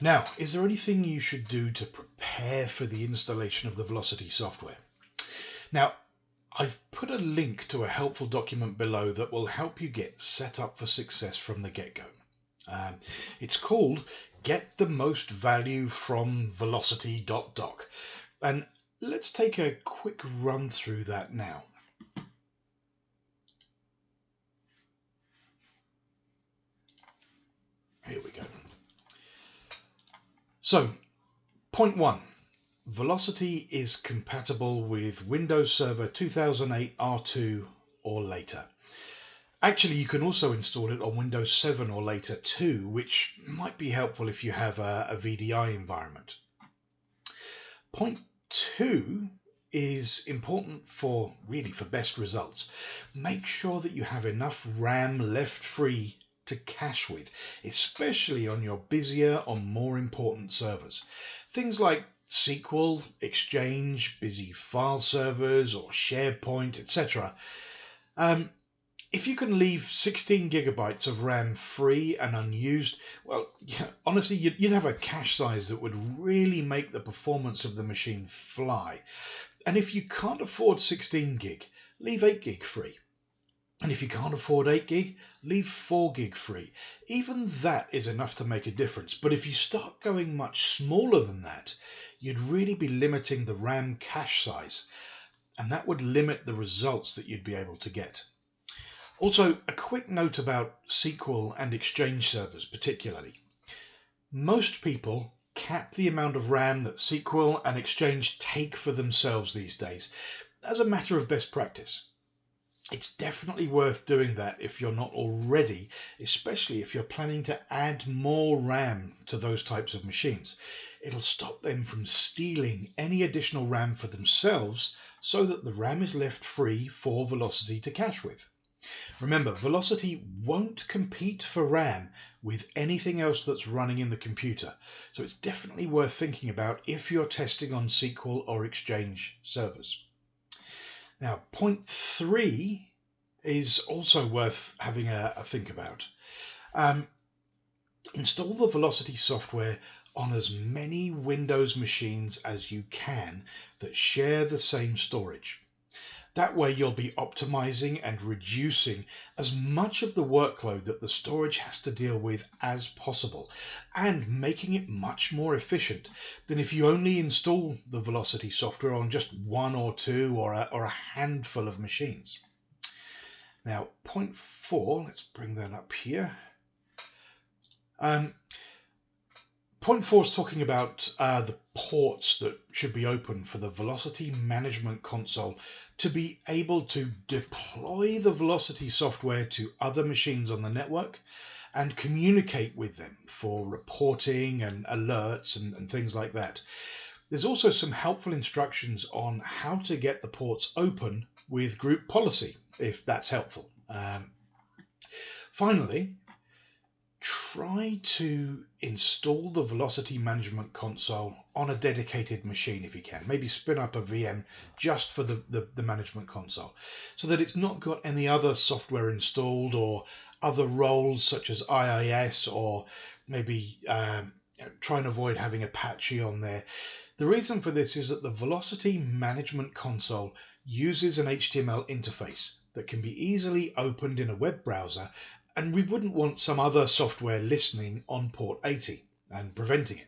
Now, is there anything you should do to prepare for the installation of the V-locity software? Now, I've put a link to a helpful document below that will help you get set up for success from the get-go. It's called Get the Most Value from V-locity.docx, and let's take a quick run through that now. Here we go. So, point 1. V-locity is compatible with Windows Server 2008 R2 or later. Actually, you can also install it on Windows 7 or later too, which might be helpful if you have a VDI environment. Point 2 is important for best results. Make sure that you have enough RAM left free to cache with, especially on your busier or more important servers. Things like SQL, Exchange, busy file servers, or SharePoint, etc. If you can leave 16 gigabytes of RAM free and unused, well, honestly, you'd have a cache size that would really make the performance of the machine fly. And if you can't afford 16 gig, leave 8 gig free. And if you can't afford 8 gig, leave 4 gig free. Even that is enough to make a difference. But if you start going much smaller than that, you'd really be limiting the RAM cache size. And that would limit the results that you'd be able to get. Also, a quick note about SQL and Exchange servers particularly. Most people cap the amount of RAM that SQL and Exchange take for themselves these days as a matter of best practice. It's definitely worth doing that if you're not already, especially if you're planning to add more RAM to those types of machines. It'll stop them from stealing any additional RAM for themselves so that the RAM is left free for V-locity to cache with. Remember, V-locity won't compete for RAM with anything else that's running in the computer, so it's definitely worth thinking about if you're testing on SQL or Exchange servers. Now, point 3 is also worth having a think about. Install the V-locity software on as many Windows machines as you can that share the same storage. That way you'll be optimizing and reducing as much of the workload that the storage has to deal with as possible, and making it much more efficient than if you only install the V-locity software on just 1 or 2 or a handful of machines. Now, point 4, let's bring that up here. Point 4 is talking about the ports that should be open for the V-locity management console to be able to deploy the V-locity software to other machines on the network and communicate with them for reporting and alerts and things like that. There's also some helpful instructions on how to get the ports open with group policy, if that's helpful. Finally, try to install the V-locity management console on a dedicated machine if you can. Maybe spin up a VM just for the management console so that it's not got any other software installed or other roles such as IIS, or maybe try and avoid having Apache on there. The reason for this is that the V-locity management console uses an HTML interface that can be easily opened in a web browser, and we wouldn't want some other software listening on port 80 and preventing it.